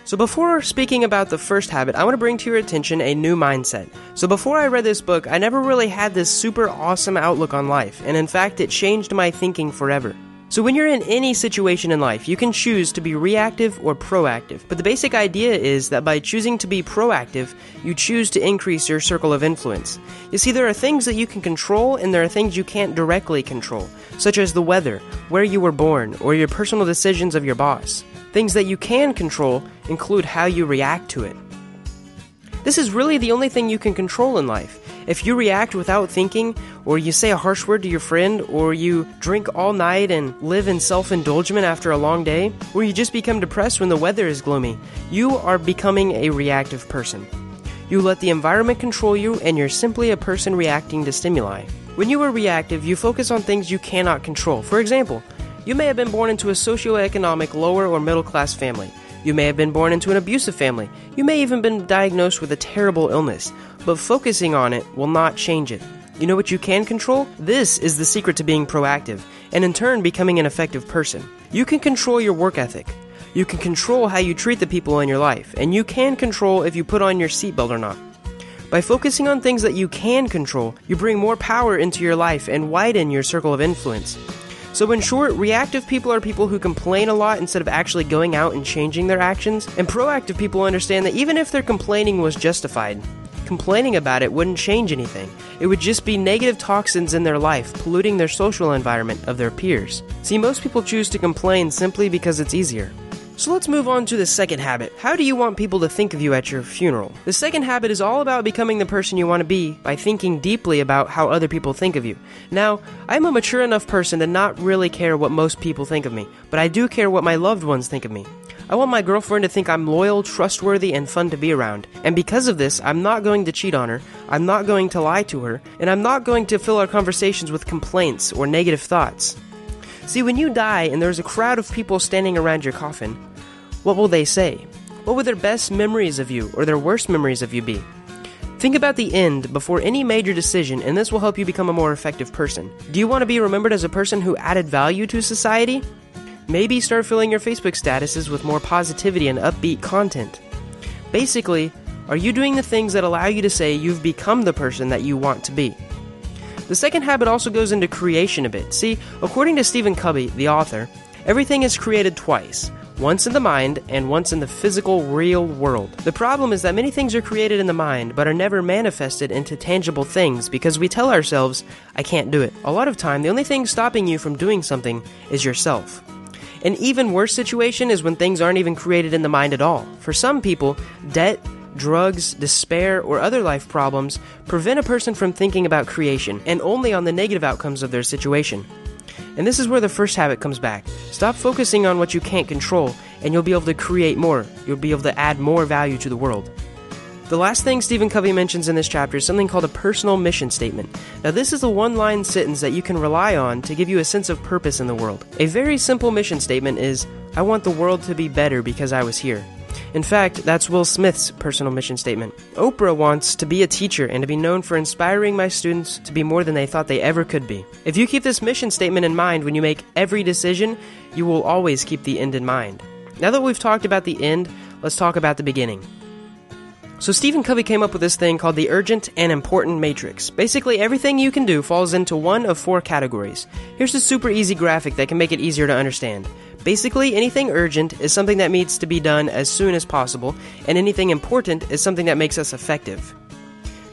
So before speaking about the first habit, I want to bring to your attention a new mindset. So before I read this book, I never really had this super awesome outlook on life, and in fact, it changed my thinking forever. So when you're in any situation in life, you can choose to be reactive or proactive. But the basic idea is that by choosing to be proactive, you choose to increase your circle of influence. You see, there are things that you can control and there are things you can't directly control, such as the weather, where you were born, or your personal decisions of your boss. Things that you can control include how you react to it. This is really the only thing you can control in life. If you react without thinking, or you say a harsh word to your friend, or you drink all night and live in self-indulgence after a long day, or you just become depressed when the weather is gloomy, you are becoming a reactive person. You let the environment control you, and you're simply a person reacting to stimuli. When you are reactive, you focus on things you cannot control. For example, you may have been born into a socioeconomic lower or middle class family. You may have been born into an abusive family. You may even been diagnosed with a terrible illness. But focusing on it will not change it. You know what you can control? This is the secret to being proactive, and in turn becoming an effective person. You can control your work ethic. You can control how you treat the people in your life, and you can control if you put on your seatbelt or not. By focusing on things that you can control, you bring more power into your life and widen your circle of influence. So in short, reactive people are people who complain a lot instead of actually going out and changing their actions, and proactive people understand that even if their complaining was justified, complaining about it wouldn't change anything. It would just be negative toxins in their life, polluting their social environment of their peers. See, most people choose to complain simply because it's easier. So let's move on to the second habit. How do you want people to think of you at your funeral? The second habit is all about becoming the person you want to be by thinking deeply about how other people think of you. Now, I'm a mature enough person to not really care what most people think of me, but I do care what my loved ones think of me. I want my girlfriend to think I'm loyal, trustworthy, and fun to be around. And because of this, I'm not going to cheat on her, I'm not going to lie to her, and I'm not going to fill our conversations with complaints or negative thoughts. See, when you die and there's a crowd of people standing around your coffin, what will they say? What will their best memories of you or their worst memories of you be? Think about the end before any major decision, and this will help you become a more effective person. Do you want to be remembered as a person who added value to society? Maybe start filling your Facebook statuses with more positivity and upbeat content. Basically, are you doing the things that allow you to say you've become the person that you want to be? The second habit also goes into creation a bit. See, according to Stephen Covey, the author, everything is created twice. Once in the mind, and once in the physical, real world. The problem is that many things are created in the mind, but are never manifested into tangible things because we tell ourselves, I can't do it. A lot of time, the only thing stopping you from doing something is yourself. An even worse situation is when things aren't even created in the mind at all. For some people, debt, drugs, despair, or other life problems prevent a person from thinking about creation, and only on the negative outcomes of their situation. And this is where the first habit comes back. Stop focusing on what you can't control, and you'll be able to create more. You'll be able to add more value to the world. The last thing Stephen Covey mentions in this chapter is something called a personal mission statement. Now, this is a one-line sentence that you can rely on to give you a sense of purpose in the world. A very simple mission statement is, I want the world to be better because I was here. In fact, that's Will Smith's personal mission statement. Oprah wants to be a teacher and to be known for inspiring my students to be more than they thought they ever could be. If you keep this mission statement in mind when you make every decision, you will always keep the end in mind. Now that we've talked about the end, let's talk about the beginning. So Stephen Covey came up with this thing called the urgent and important matrix. Basically, everything you can do falls into one of 4 categories. Here's a super easy graphic that can make it easier to understand. Basically, anything urgent is something that needs to be done as soon as possible, and anything important is something that makes us effective.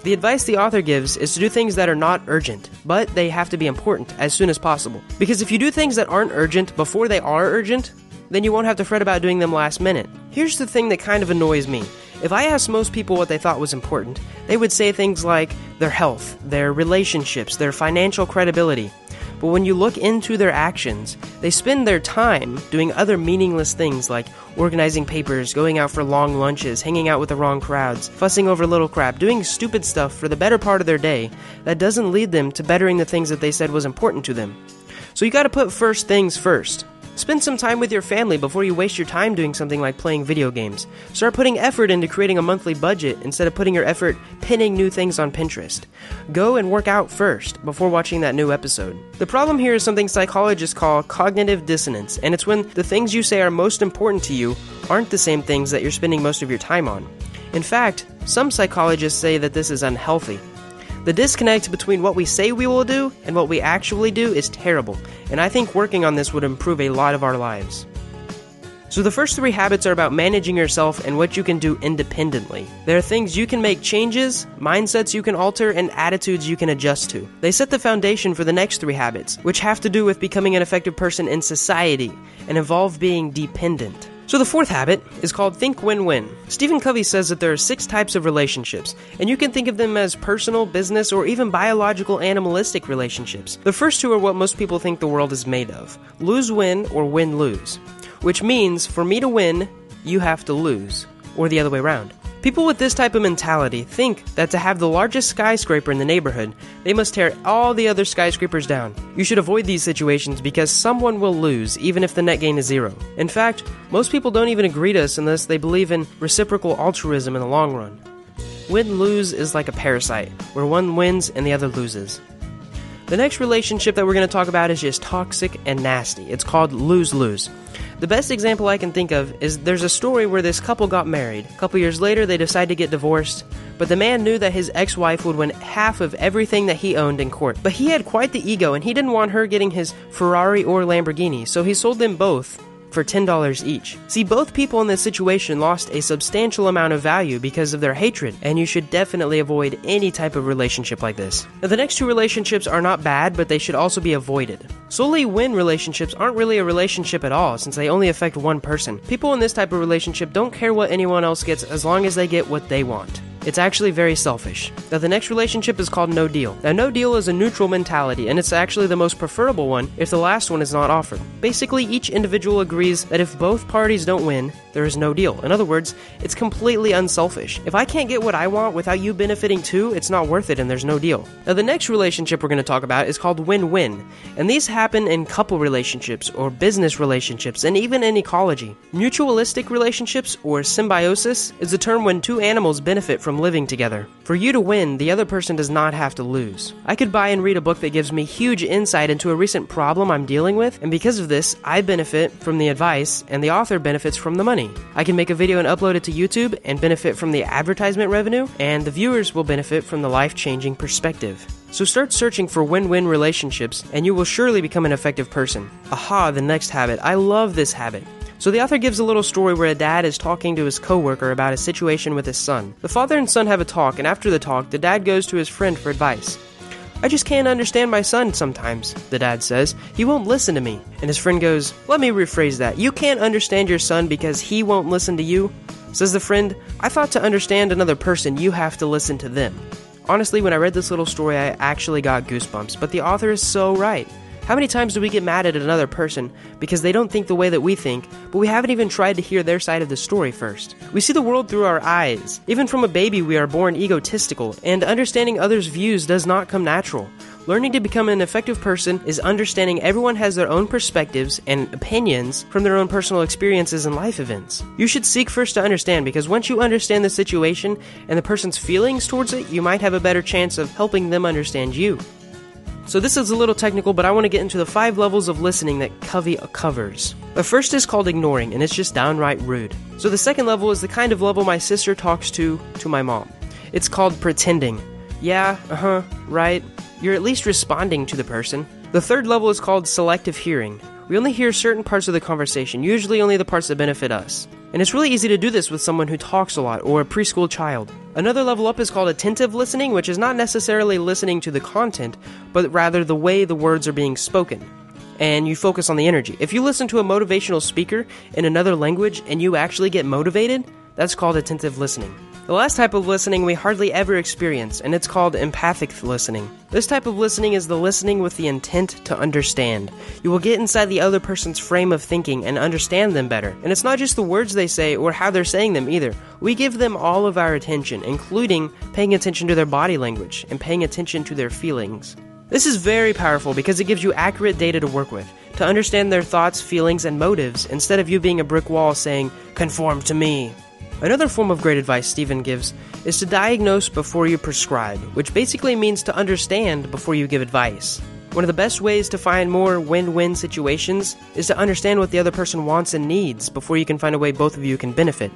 The advice the author gives is to do things that are not urgent, but they have to be important as soon as possible. Because if you do things that aren't urgent before they are urgent, then you won't have to fret about doing them last minute. Here's the thing that kind of annoys me. If I asked most people what they thought was important, they would say things like their health, their relationships, their financial credibility. But when you look into their actions, they spend their time doing other meaningless things like organizing papers, going out for long lunches, hanging out with the wrong crowds, fussing over little crap, doing stupid stuff for the better part of their day that doesn't lead them to bettering the things that they said was important to them. So you gotta put first things first. Spend some time with your family before you waste your time doing something like playing video games. Start putting effort into creating a monthly budget instead of putting your effort pinning new things on Pinterest. Go and work out first before watching that new episode. The problem here is something psychologists call cognitive dissonance, and it's when the things you say are most important to you aren't the same things that you're spending most of your time on. In fact, some psychologists say that this is unhealthy. The disconnect between what we say we will do and what we actually do is terrible, and I think working on this would improve a lot of our lives. So the first 3 habits are about managing yourself and what you can do independently. There are things you can make changes, mindsets you can alter, and attitudes you can adjust to. They set the foundation for the next 3 habits, which have to do with becoming an effective person in society and involve being dependent. So the 4th habit is called Think Win-Win. Stephen Covey says that there are 6 types of relationships, and you can think of them as personal, business, or even biological animalistic relationships. The first 2 are what most people think the world is made of: lose-win or win-lose. Which means, for me to win, you have to lose, or the other way around. People with this type of mentality think that to have the largest skyscraper in the neighborhood, they must tear all the other skyscrapers down. You should avoid these situations because someone will lose, even if the net gain is 0. In fact, most people don't even agree to us unless they believe in reciprocal altruism in the long run. Win-lose is like a parasite, where one wins and the other loses. The next relationship that we're going to talk about is just toxic and nasty. It's called lose-lose. The best example I can think of is there's a story where this couple got married. A couple years later, they decided to get divorced, but the man knew that his ex-wife would win half of everything that he owned in court. But he had quite the ego, and he didn't want her getting his Ferrari or Lamborghini, so he sold them both for $10 each. See, both people in this situation lost a substantial amount of value because of their hatred, and you should definitely avoid any type of relationship like this. Now, the next 2 relationships are not bad, but they should also be avoided. Solely win relationships aren't really a relationship at all, since they only affect one person. People in this type of relationship don't care what anyone else gets as long as they get what they want. It's actually very selfish. Now, the next relationship is called no deal. Now, no deal is a neutral mentality, and it's actually the most preferable one if the last one is not offered. Basically, each individual agrees that if both parties don't win, there is no deal. In other words, it's completely unselfish. If I can't get what I want without you benefiting too, it's not worth it and there's no deal. Now, the next relationship we're going to talk about is called win-win, and these happen in couple relationships or business relationships and even in ecology. Mutualistic relationships, or symbiosis, is a term when 2 animals benefit from living together. For you to win, the other person does not have to lose. I could buy and read a book that gives me huge insight into a recent problem I'm dealing with, and because of this, I benefit from the advice and the author benefits from the money. I can make a video and upload it to YouTube and benefit from the advertisement revenue, and the viewers will benefit from the life-changing perspective. So start searching for win-win relationships, and you will surely become an effective person. Aha, the next habit. I love this habit. So the author gives a little story where a dad is talking to his coworker about a situation with his son. The father and son have a talk, and after the talk, the dad goes to his friend for advice. "I just can't understand my son sometimes," the dad says. "He won't listen to me." And his friend goes, "Let me rephrase that. You can't understand your son because he won't listen to you?" Says the friend, "I thought to understand another person, you have to listen to them." Honestly, when I read this little story, I actually got goosebumps, but the author is so right. How many times do we get mad at another person because they don't think the way that we think, but we haven't even tried to hear their side of the story first? We see the world through our eyes. Even from a baby, we are born egotistical, and understanding others' views does not come natural. Learning to become an effective person is understanding everyone has their own perspectives and opinions from their own personal experiences and life events. You should seek first to understand, because once you understand the situation and the person's feelings towards it, you might have a better chance of helping them understand you. So this is a little technical, but I want to get into the 5 levels of listening that Covey covers. The first is called ignoring, and it's just downright rude. So the second level is the kind of level my sister talks to my mom. It's called pretending. Yeah, right. You're at least responding to the person. The third level is called selective hearing. We only hear certain parts of the conversation, usually only the parts that benefit us. And it's really easy to do this with someone who talks a lot, or a preschool child. Another level up is called attentive listening, which is not necessarily listening to the content, but rather the way the words are being spoken. And you focus on the energy. If you listen to a motivational speaker in another language and you actually get motivated, that's called attentive listening. The last type of listening we hardly ever experience, and it's called empathic listening. This type of listening is the listening with the intent to understand. You will get inside the other person's frame of thinking and understand them better. And it's not just the words they say or how they're saying them either. We give them all of our attention, including paying attention to their body language and paying attention to their feelings. This is very powerful because it gives you accurate data to work with, to understand their thoughts, feelings, and motives, instead of you being a brick wall saying, "Conform to me." Another form of great advice Stephen gives is to diagnose before you prescribe, which basically means to understand before you give advice. One of the best ways to find more win-win situations is to understand what the other person wants and needs before you can find a way both of you can benefit.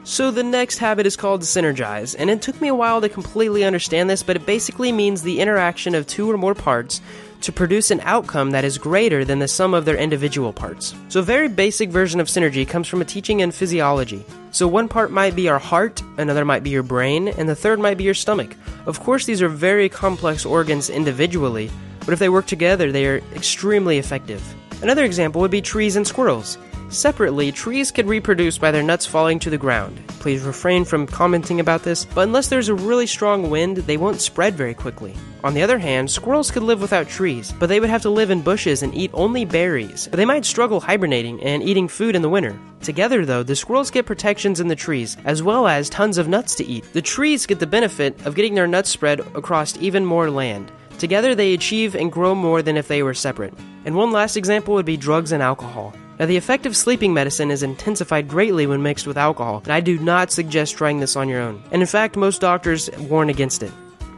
So the next habit is called SYNERGIZE, and it took me a while to completely understand this, but it basically means the interaction of two or more parts to produce an outcome that is greater than the sum of their individual parts. So a very basic version of synergy comes from a teaching in physiology. So one part might be our heart, another might be your brain, and the third might be your stomach. Of course, these are very complex organs individually, but if they work together, they are extremely effective. Another example would be trees and squirrels. Separately, trees could reproduce by their nuts falling to the ground. Please refrain from commenting about this, but unless there's a really strong wind, they won't spread very quickly. On the other hand, squirrels could live without trees, but they would have to live in bushes and eat only berries. But they might struggle hibernating and eating food in the winter. Together though, the squirrels get protections in the trees, as well as tons of nuts to eat. The trees get the benefit of getting their nuts spread across even more land. Together they achieve and grow more than if they were separate. And one last example would be drugs and alcohol. Now, the effect of sleeping medicine is intensified greatly when mixed with alcohol, and I do not suggest trying this on your own. And in fact, most doctors warn against it.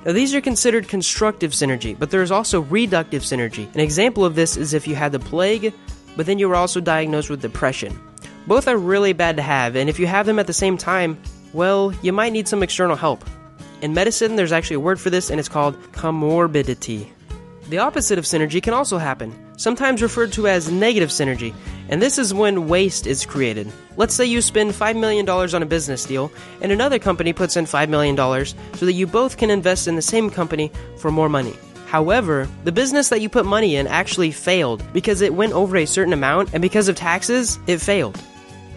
Now, these are considered constructive synergy, but there is also reductive synergy. An example of this is if you had the plague, but then you were also diagnosed with depression. Both are really bad to have, and if you have them at the same time, well, you might need some external help. In medicine, there's actually a word for this, and it's called comorbidity. The opposite of synergy can also happen, sometimes referred to as negative synergy, and this is when waste is created. Let's say you spend $5 million on a business deal, and another company puts in $5 million so that you both can invest in the same company for more money. However, the business that you put money in actually failed because it went over a certain amount, and because of taxes, it failed.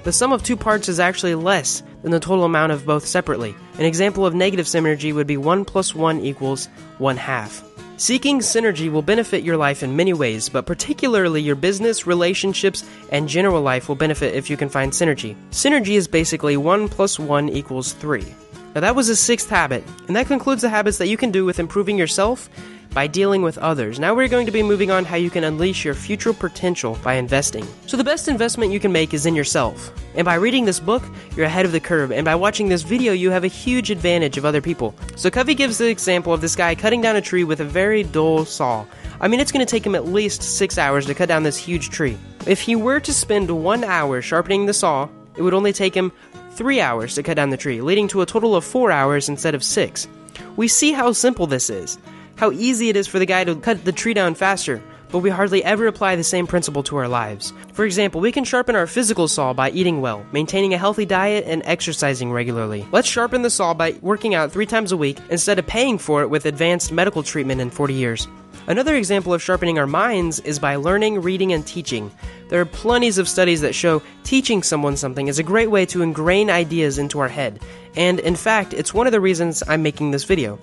The sum of two parts is actually less than the total amount of both separately. An example of negative synergy would be 1 + 1 = 1/2. Seeking synergy will benefit your life in many ways, but particularly your business, relationships, and general life will benefit if you can find synergy. Synergy is basically 1 + 1 = 3. Now that was the sixth habit, and that concludes the habits that you can do with improving yourself by dealing with others. Now we're going to be moving on how you can unleash your future potential by investing. So the best investment you can make is in yourself. And by reading this book, you're ahead of the curve. And by watching this video, you have a huge advantage of other people. So Covey gives the example of this guy cutting down a tree with a very dull saw. I mean, it's going to take him at least 6 hours to cut down this huge tree. If he were to spend 1 hour sharpening the saw, it would only take him 3 hours to cut down the tree, leading to a total of 4 hours instead of 6. We see how simple this is. How easy it is for the guy to cut the tree down faster, but we hardly ever apply the same principle to our lives. For example, we can sharpen our physical saw by eating well, maintaining a healthy diet, and exercising regularly. Let's sharpen the saw by working out 3 times a week instead of paying for it with advanced medical treatment in 40 years. Another example of sharpening our minds is by learning, reading, and teaching. There are plenty of studies that show teaching someone something is a great way to ingrain ideas into our head. And in fact, it's one of the reasons I'm making this video.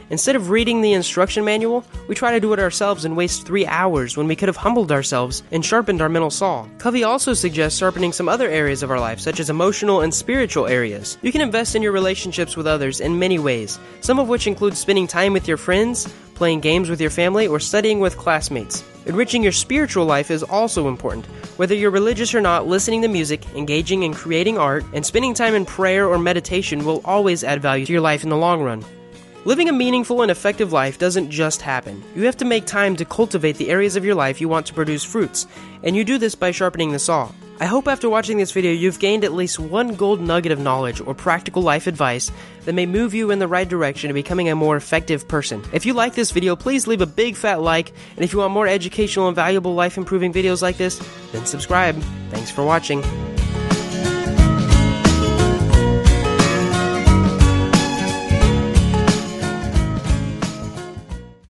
Instead of reading the instruction manual, we try to do it ourselves and waste 3 hours when we could have humbled ourselves and sharpened our mental saw. Covey also suggests sharpening some other areas of our life, such as emotional and spiritual areas. You can invest in your relationships with others in many ways, some of which include spending time with your friends, playing games with your family, or studying with classmates. Enriching your spiritual life is also important. Whether you're religious or not, listening to music, engaging in creating art, and spending time in prayer or meditation will always add value to your life in the long run. Living a meaningful and effective life doesn't just happen. You have to make time to cultivate the areas of your life you want to produce fruits, and you do this by sharpening the saw. I hope after watching this video you've gained at least one gold nugget of knowledge or practical life advice that may move you in the right direction to becoming a more effective person. If you like this video, please leave a big fat like, and if you want more educational and valuable life improving videos like this, then subscribe. Thanks for watching.